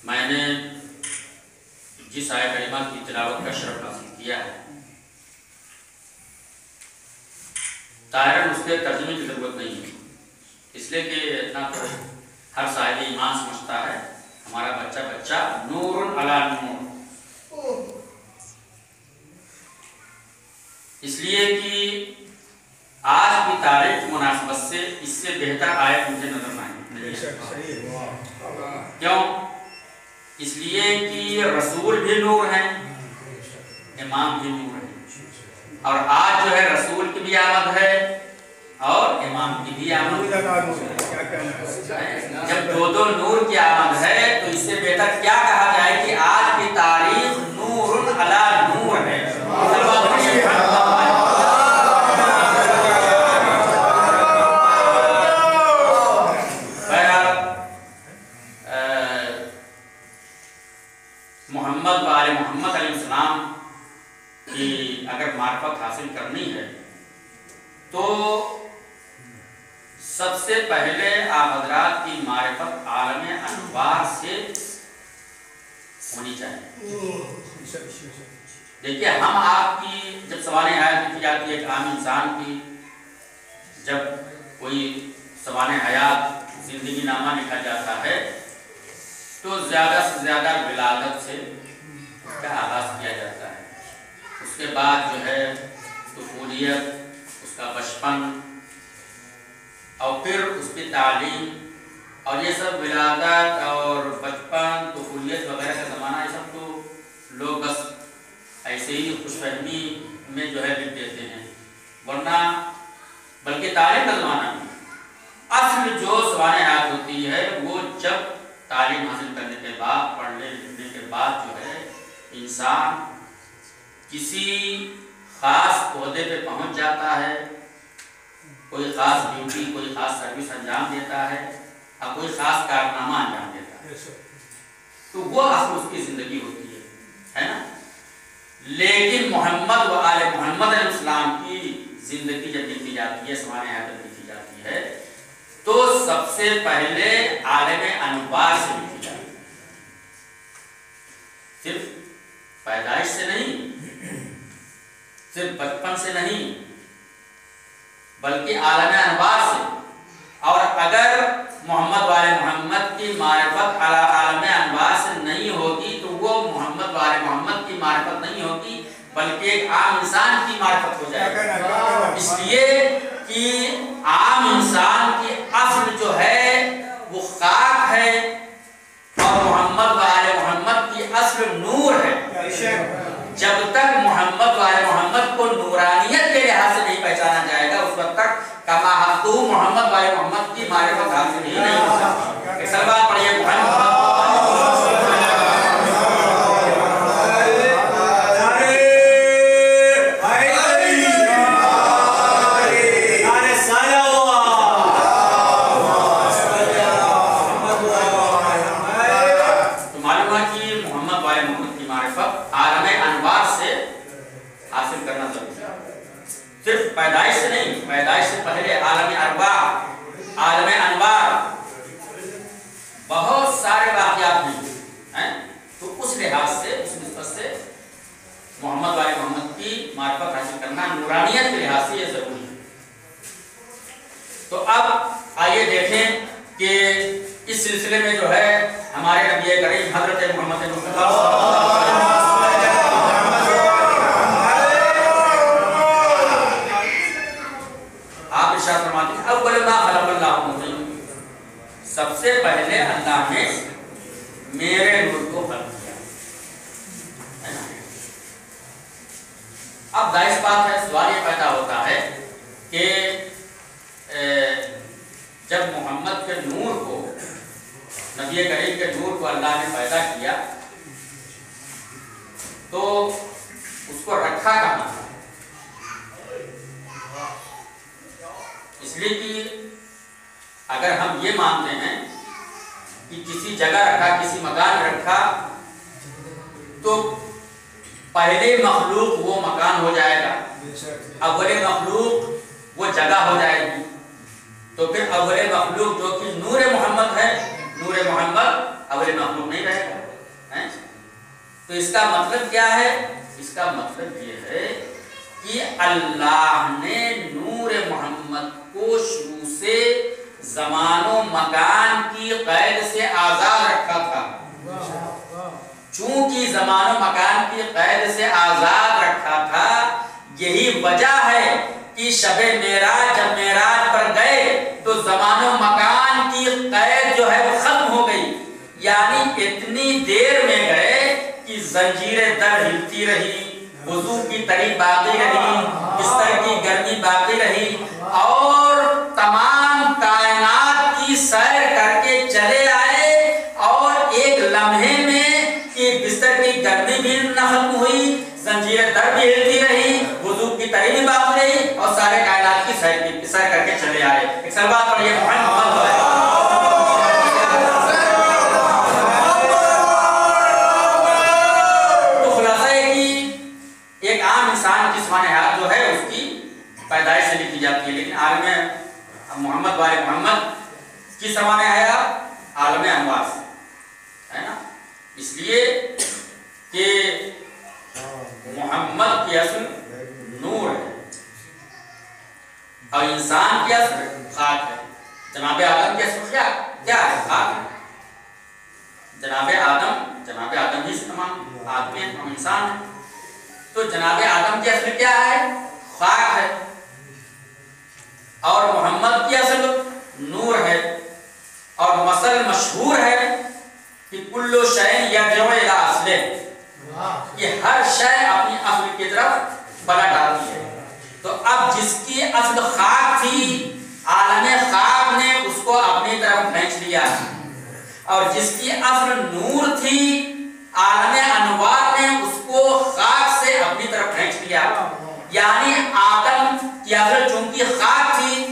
میں نے جس آیت کریمہ کی تلاوت کا شرف حاصل کیا ہے، طاہراً اس کے ترجمے کی ضرورت نہیں ہے، اس لیے کہ اتنا تو ہر صاحب ایمان سمجھتا ہے ہمارا بچہ نور علی نور، اس لیے کہ آج کی تاریخ کی مناسبت سے اس سے بہتر آیت مجھے نظر نہیں کیوں؟ اس لیے کہ رسول بھی نور ہیں، امام بھی نور ہے، اور آج جو ہے رسول کی بھی آمد ہے اور امام کی بھی آمد ہے۔ جب دو نور کی آمد ہے تو اس سے بہتر کیا کہا جائے کہ آج کی تاریخ نور علی نور ہے۔ محمد و آل محمد علیہ السلام کی اگر معرفت حاصل کرنی ہے تو سب سے پہلے آپ حضرات کی معرفت عالم انوار سے ہونی چاہیے۔ دیکھیے ہم آپ کی جب سوانح حیات لکھی جاتی ہے ایک عام انسان کی، جب کوئی سوانح حیات زندگی نامہ لکھا جاتا ہے تو زیادہ سے زیادہ ولادت سے اس کا آغاز کیا جاتا ہے، اس کے بعد جو ہے طفولیت، اس کا بچپن، اور پھر اس کی تعلیم، اور یہ سب ولادت اور بچپن طفولیت وغیرہ کا زمانہ یہ سب تو لوگ بس ایسے ہی خوش فہمی میں جو ہے لکھ دیتے ہیں، ورنہ بلکہ تعلیم کا زمانہ میں اصل جو سوانح حیات ہوتی ہے وہ جب تعلیم حاصل کرنے کے بعد، پڑھنے لکھنے کے بعد جو ہے انسان کسی خاص عہدے پہ پہنچ جاتا ہے، کوئی خاص ڈیوٹی، کوئی خاص سروس انجام دیتا ہے اور کوئی خاص کارنامہ انجام دیتا ہے، تو وہ اصل اس کی زندگی ہوتی ہے نا۔ لیکن محمد و آل محمد علیہ السلام کی زندگی جب لکھی جاتی ہے، سوانح حیات جب لکھی جاتی ہے تو سب سے پہلے عالم انوار سے لکھی جاتی ہے، صرف پیدائش سے نہیں، صرف بچپن سے نہیں، بلکہ عالم انوار سے۔ اور اگر محمد والے محمد کی معرفت عالم انوار سے نہیں ہوگی تو وہ محمد والے محمد کی معرفت نہیں ہوگی بلکہ ایک عام انسان کی معرفت ہو جائے گی، اس لیے کہ عام انسان کی اصل جو ہے وہ خاک ہے اور محمد والے محمد کی اصل نور ہے۔ جب تک محمد والے محمد کو نورانیت کے لحاظ سے نہیں پہچانا جائے گا اس وقت تک کماحتو محمد والے محمد کی معرفت حاصل ہی نہیں ہو سکتی۔ سلوات پڑھیے محمد صرف پیدائش سے نہیں، پیدائش سے پہلے عالم ارواح، عالم انوار، بہت سارے واقعات ہیں، تو اس لحاظ سے، اس نسبت سے محمد والے محمد کی معرفت حاصل کرنا نورانیت کے لحاظ سے یہ ضروری ہے۔ تو اب آئیے دیکھیں کہ اس سلسلے میں جو ہے ہمارے نبی کریم حضرت محمد مصطفیٰ اول ما خلق اللہ مزین، سب سے پہلے اللہ نے میرے نور کو خلق کیا، اب ظاہر بات ہے، سوال یہ پیدا ہوتا ہے کہ جب محمد کے نور کو، نبی کریم کے نور کو اللہ نے پیدا کیا تو اس کو رکھا کہاں؟ اس لیے کہ اگر ہم یہ مانتے ہیں کہ کسی جگہ رکھا، کسی مکان میں رکھا، تو پہلے مخلوق وہ مکان ہو جائے گا، اول مخلوق وہ جگہ ہو جائے گی، تو پھر اول مخلوق جو کہ نور محمد ہے، نور محمد اول مخلوق نہیں رہے گا۔ تو اس کا مطلب کیا ہے؟ اس کا مطلب یہ ہے کہ اللہ نے نور محمد کو شروع سے زمان و مکان کی قید سے آزاد رکھا تھا۔ چونکہ زمان و مکان کی قید سے آزاد رکھا تھا، یہی وجہ ہے کہ شب معراج جب معراج پر گئے تو زمان و مکان کی قید جو ہے وہ ختم ہو گئی، یعنی اتنی دیر میں گئے کہ زنجیریں در ہلتی رہی، وضو کی تری باقی رہی، بستر کی گرمی باقی رہی، اور تمام کائنات کی سیر کر کے چلے آئے، اور ایک لمحے میں کہ بستر کی گرمی بھی نہ ختم ہوئی، زنجیریں در بھی ہلتی رہی، وضو کی تری بھی باقی رہی، اور سارے کائنات کی سیر کر کے چلے آئے۔ ایک سلوات پڑھیے محمد ہے۔ جسمانی حیات جو ہے اس کی پیدائش سے لکھی جاتی ہے، لیکن عالم محمد والے محمد کی زمان حیات عالم اموات ہے نا، اس لیے کہ محمد کی اصل نور ہے اور انسان کی اصل خاک ہے۔ جناب آدم کی اصل کیا ہے؟ خاک ہے۔ جناب آدم ہی سے تمام آدمی ہیں، ہم انسان ہیں، تو جناب آدم کی اصل کیا ہے؟ خاک ہے، اور محمد کی اصل نور ہے، اور مثل مشہور ہے کہ کل شیء یرجع الی اصلہ، کہ ہر شے اپنی اصل کی طرف پلٹ آتی ہے۔ تو اب جس کی اصل خاک تھی، عالم خاک نے اس کو اپنی طرف کھینچ لیا، اور جس کی اصل نور تھی، عالم انوار نے اس کو خاک سے اپنی طرف کھینچ لیا۔ یعنی آدم کی اصل چونکہ خاک تھی،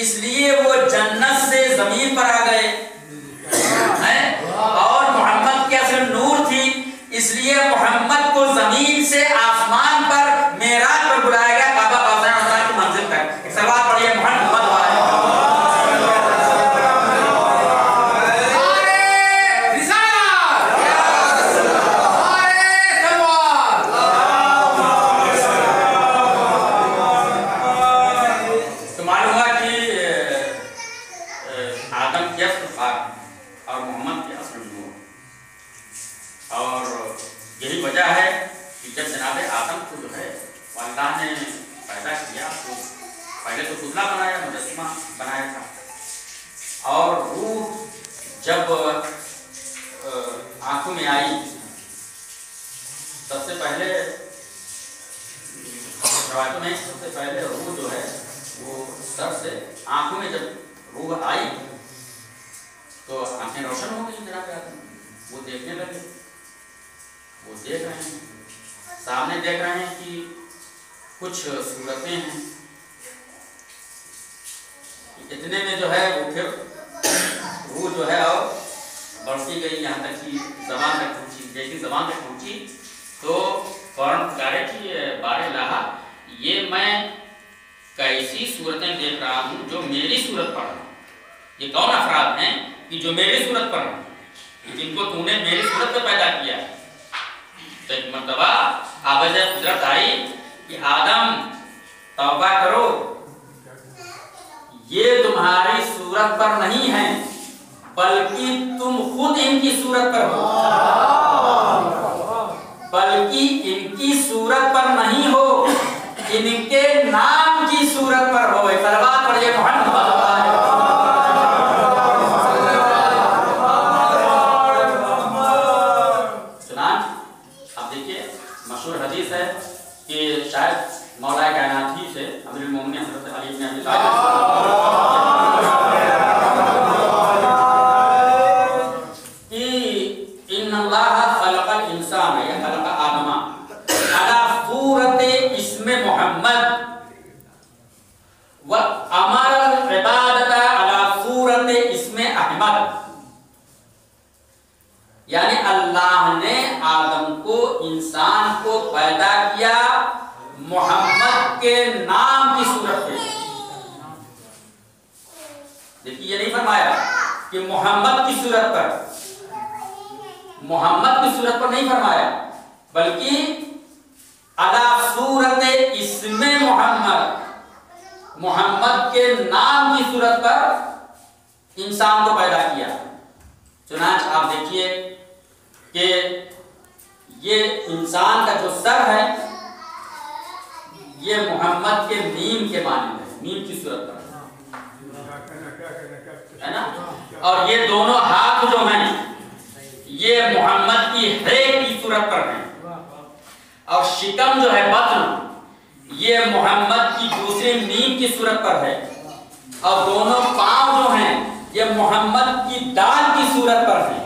اس لیے وہ جنت سے زمین پر آ گئے، اور محمد کی اصل نور تھی، اس لیے محمد کو زمین سے آسمان پر معراج پر بلایا گیا، کعبہ قوسین کی منزل تک۔ ایک سلوات پڑھیے محمد والے۔ یہی وجہ ہے کہ جب جناب آدم کو جو ہے اللہ نے پیدا کیا تو پہلے تو پتلا بنایا، مجسمہ بنایا تھا، اور روح جب آنکھوں میں آئی، سب سے پہلے روایتوں میں سب سے پہلے روح جو ہے وہ سر سے آنکھوں میں جب روح آئی تو آنکھیں روشن ہو گئی جناب آدم، وہ دیکھنے لگے، وہ دیکھ رہے ہیں، سامنے دیکھ رہے ہیں کہ کچھ صورتیں ہیں، اتنے میں جو ہے وہ پھر روح جو ہے اور بڑھتی گئی، یہاں تک کہ زبان تک پہنچی۔ جیسی زبان تک پہنچی تو فوراً پکارے کہ بار الہ، یہ میں کیسی صورتیں دیکھ رہا ہوں جو میری صورت پر ہیں؟ یہ کون افراد ہیں کہ جو میری صورت پر ہیں، جن کو تو نے میری صورت پر پیدا کیا؟ تو ایک مرتبہ آواز قدرت آئی کہ آدم توبہ کرو، یہ تمہاری صورت پر نہیں ہے بلکہ تم خود ان کی صورت پر ہو، بلکہ ان کی صورت پر نہیں ہو، ان کے نام کی صورت پر ہو۔ سلوات پڑھیے محمد۔ کہ شاید مولا کائنات ہی سے امیر المومنین حضرت علی بن ابی طالب کہ ان اللہ خلق الانسان یا خلق آدم علی صورت اسم محمد وامر العبادۃ علی صورت اسم احمد، یعنی اللہ نے آدم کو، انسان کو پیدا کیا محمد کے نام کی صورت میں۔ دیکھیے یہ نہیں فرمایا کہ محمد کی صورت پر، محمد کی صورت پر نہیں فرمایا، بلکہ علی صورت اسم محمد، محمد کے نام کی صورت پر انسان کو پیدا کیا۔ چنانچہ آپ دیکھیے کہ یہ انسان کا جو سر ہے یہ محمد کے میم کے مانند ہے، میم کی صورت پر ہے نا، اور یہ دونوں ہاتھ جو ہیں یہ محمد کی ہے کی صورت پر ہیں، اور شکم جو ہے بطن یہ محمد کی دوسری میم کی صورت پر ہے، اور دونوں پاؤں جو ہیں یہ محمد کی دال کی صورت پر ہیں۔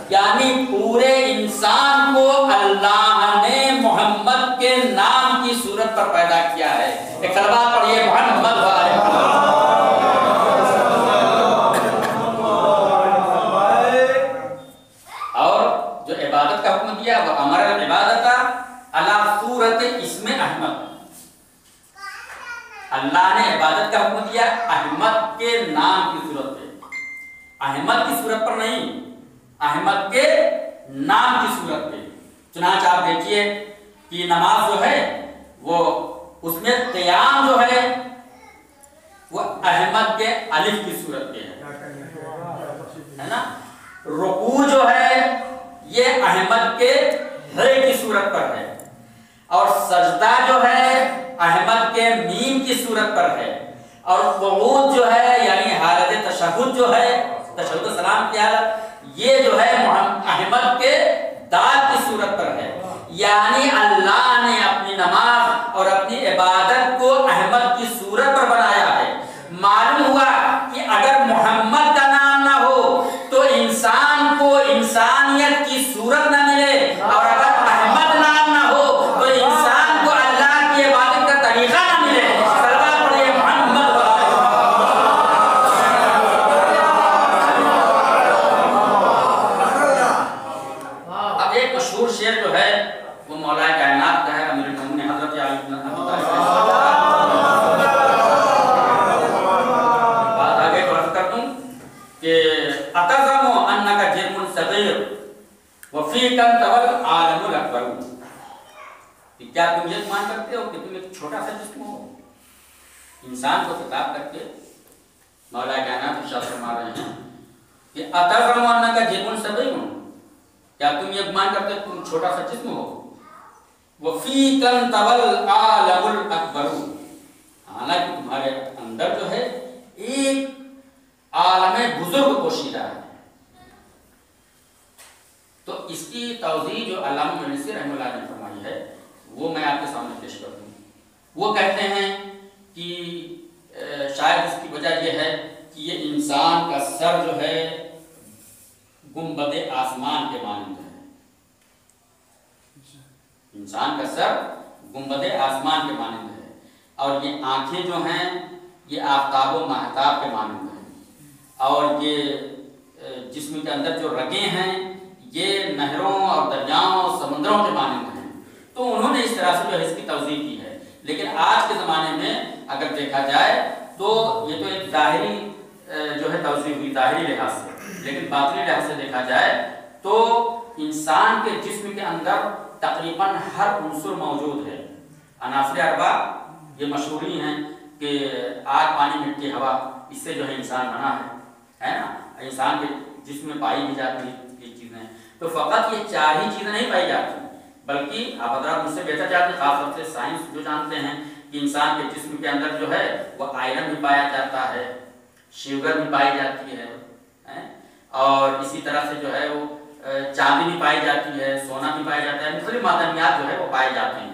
یعنی پورے انسان کو اللہ نے محمد کے نام کی صورت پر پیدا کیا ہے۔ ایک کلمات پڑھیے محمد والے اور جو عبادت کا حکم دیا وہ امر العبادۃ علی صورت اسم احمد، اللہ نے عبادت کا حکم دیا احمد کے نام کی صورت پہ، احمد کی صورت پر نہیں، احمد کے نام کی صورت پہ۔ چنانچہ آپ دیکھیے کہ نماز جو ہے وہ اس میں قیام جو ہے وہ احمد کے الف کی صورت پہ ہے نا، رکوع جو ہے یہ احمد کے ہے کی صورت پر ہے، اور سجدہ جو ہے احمد کے میم کی صورت پر ہے، اور قعود جو ہے یعنی حالت تشہد جو ہے، تشہد سلام کی حالت، یہ جو ہے احمد کے دال کی صورت پر ہے۔ یعنی اللہ نے اپنی نماز اور اپنی عبادت کو احمد کی صورت پر بنایا ہے۔ معلوم ہوا کہ اگر محمد کا نام نہ ہو تو انسان کو انسانیت کی صورت نہ ملے، اور اگر احمد نام نہ ہو تو انسان کو اللہ کی عبادت کا طریقہ نہ ملے۔ شعر جو ہے وہ مولا کائنات کا ہے، امیر المومنین حضرت علی بن ابی طالب۔ بات آگے عرض کر دوں کہ اتزم انک جرم صغیر وفیک انطوى العالم الاکبر، کیا تم یہ گمان کرتے ہو کہ تم ایک چھوٹا سا جسم ہو؟ انسان کو خطاب کر کے مولا کائنات ارشاد فرما رہے ہیں کہ اتزم انک جرم صغیر، کیا تم یہ گمان کرتے ہو تم چھوٹا سا جسم ہو؟ وَفِيكَ انْطَوَى الْعَالَمُ الْأَكْبَرُ، حالانکہ تمہارے اندر جو ہے ایک عالم بزرگ پوشیدہ ہے۔ تو اس کی توضیح جو علامہ مجلسی رحمہ اللہ نے فرمائی ہے وہ میں آپ کے سامنے پیش کرتا ہوں۔ وہ کہتے ہیں کہ شاید اس کی وجہ یہ ہے کہ یہ انسان کا سر جو ہے گنبد آسمان کے مانند ہے، انسان کا سر گنبد آسمان کے مانند ہے، اور یہ آنکھیں جو ہیں یہ آفتاب و مہتاب کے مانند ہیں، اور یہ جسم کے اندر جو رگیں ہیں یہ نہروں اور دریاؤں اور سمندروں کے مانند ہیں۔ تو انہوں نے اس طرح سے جو ہے اس کی توضیح کی ہے، لیکن آج کے زمانے میں اگر دیکھا جائے تو یہ تو ایک ظاہری جو ہے توضیح ہوئی ظاہری لحاظ سے، لیکن باطنی لحاظ سے دیکھا جائے تو انسان کے جسم کے اندر تقریباً ہر عنصر موجود ہے۔ عناصر اربع یہ مشہوری ہیں کہ آگ، پانی، مٹی، ہوا، اس سے جو ہے انسان بنا ہے نا، انسان کے جسم میں پائی بھی جاتی ہیں یہ چیزیں۔ تو فقط یہ چار ہی چیزیں نہیں پائی جاتی، بلکہ آپ حضرات مجھ سے بہتر جانتے ہیں، خاص طور سے سائنس جو جانتے ہیں کہ انسان کے جسم کے اندر جو ہے وہ آئرن بھی پایا جاتا ہے، شوگر بھی پائی جاتی ہے، اور اسی طرح سے جو ہے وہ چاندی بھی پائی جاتی ہے، سونا بھی پایا جاتا ہے، مختلف معدنیات جو ہے وہ پائے جاتے ہیں۔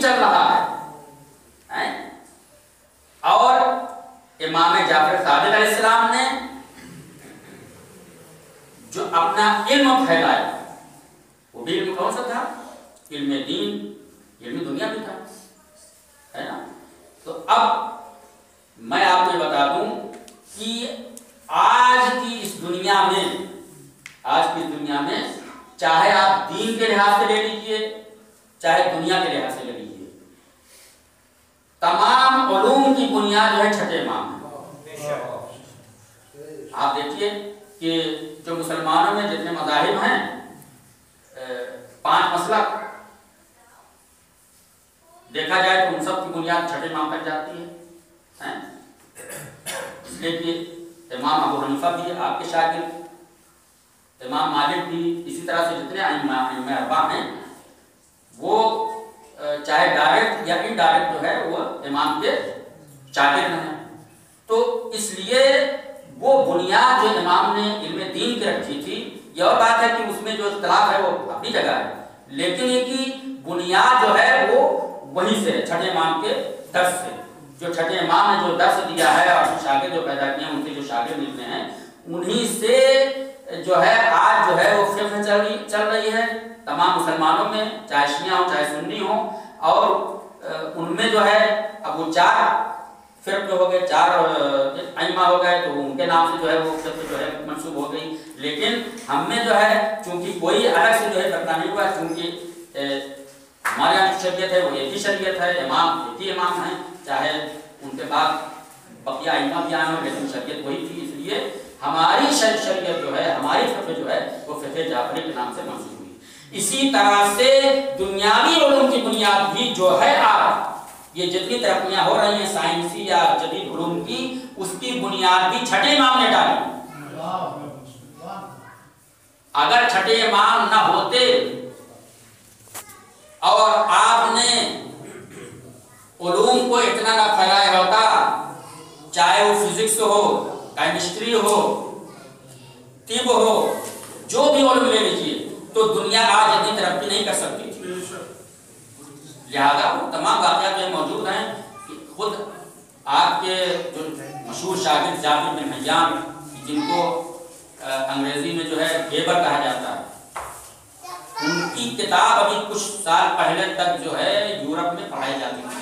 دین چل رہا ہے۔ اور امام جعفر صادق علیہ السلام نے جو اپنا علم پھیلایا وہ بھی علم کون سا تھا؟ علم دین، علم دنیا بھی تھا، ہے نا۔ تو اب میں آپ کو یہ بتا دوں کہ آج کی اس دنیا میں چاہے آپ دین کے لحاظ سے لے لیجئے چاہے دنیا کے لحاظ سے لے لیجئے، تمام علوم کی بنیاد جو ہے چھٹے امام ہے۔ آپ دیکھیے کہ جو مسلمانوں میں جتنے مذاہب ہیں 5 مسلک دیکھا جائے تو ان سب کی بنیاد چھٹے امام پر جاتی ہے۔ اس لیے کہ امام ابو حنیفہ بھی آپ کے شاگرد، امام مالک بھی، اسی طرح سے جتنے ائمہ اربعہ ہیں وہ چاہے ڈائریکٹ یا انڈائریکٹ جو ہے وہ امام کے شاگرد ہیں۔ تو اس لیے وہ بنیاد جو امام نے علم دین کی رکھی تھی، یہ اور بات ہے کہ اس میں جو اختلاف ہے وہ اپنی جگہ ہے، لیکن یہ کی بنیاد جو ہے وہ وہیں سے چھٹے امام کے درس سے، جو چھٹے امام نے جو درس دیا ہے اور شاگرد جو پیدا کیے ہیں ان کے جو شاگرد نکلے ہیں انہی سے جو ہے آج جو ہے وہ فقہ چل رہی ہے تمام مسلمانوں میں، چاہے شیعہ ہوں چاہے سنی ہوں، اور ان میں جو ہے اب وہ 4 فرقے ہو گئے، 4 ائمہ ہو گئے تو ان کے نام سے جو ہے وہ فقہ جو ہے منسوب ہو گئی۔ لیکن ہم میں جو ہے چونکہ کوئی الگ سے جو ہے فرقہ نہیں ہوا، چونکہ ہمارے یہاں شریعت ہے وہ ایک ہی شریعت ہے، امام ایک ہی امام ہیں، چاہے ان کے بعد بقیہ ائمہ بھی آئے ہوں لیکن شریعت وہی تھی، اس لیے ہماری شریعت جو ہے، ہماری فقہ جو ہے وہ فقہ جعفری کے نام سے منسوب ہوئی۔ اسی طرح سے دنیاوی علوم کی بنیاد بھی جو ہے آج یہ جتنی ترقیاں ہو رہی ہیں سائنسی یا جدید علوم کی، اس کی بنیاد بھی چھٹے امام نے ڈالی۔ اگر چھٹے امام نہ ہوتے اور آپ نے علوم کو اتنا نہ پھیلایا ہوتا، چاہے وہ فزکس ہو، کیمسٹری ہو، طب ہو، جو بھی علوم لے لیجیے، تو دنیا آج اتنی ترقی نہیں کر سکتی تھی۔ لہذا وہ تمام واقعات جو موجود ہیں کہ خود آپ کے جو مشہور شاگرد جابر بن حیان جن کو انگریزی میں جو ہے گیبر کہا جاتا ہے، ان کی کتاب ابھی کچھ سال پہلے تک جو ہے یورپ میں پڑھائی جاتی تھی،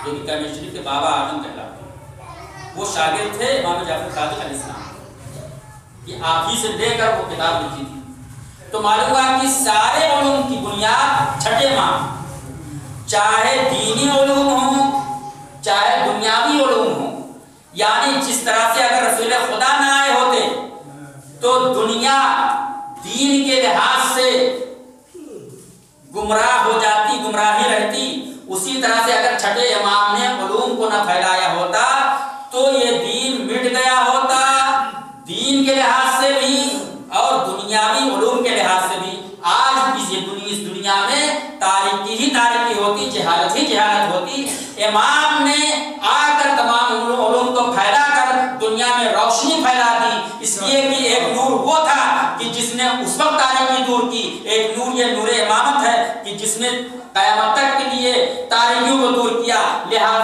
جو کہ کیمسٹری کے بابا اعظم کہلاتے ہیں۔ وہ شاگرد تھے امام جعفر صادق علیہ السلام، یہ آپ ہی سے لے کر وہ کتاب لکھی تھی۔ تو معلوم ہوا کہ سارے علوم کی بنیاد چھٹے امام، چاہے دینی علوم ہوں چاہے دنیاوی علوم ہوں، یعنی جس طرح سے اگر رسول خدا نہ آئے ہوتے تو دنیا دین کے لحاظ سے گمراہ ہو جاتی، گمراہی رہتی، اسی طرح سے اگر چھٹے امام نے علوم کو نہ پھیلایا ہوتا تو یہ دین مٹ گیا ہوتا، دین کے لحاظ سے بھی اور دنیاوی علوم کے لحاظ سے بھی۔ آج اس دنیا میں تاریکی ہی تاریکی ہوتی، جہالت ہی جہالت ہوتی۔ امام نے آ کر تمام علوم کو پھیلا کر دنیا میں روشنی پھیلا دی، اس لیے کہ ایک نور وہ تھا کہ جس نے اس وقت تاریکی دور کی، ایک نور یہ نور امامت ہے کہ جس نے قیامت تک کے لیے تاریکیوں کو دور کیا۔ لہذا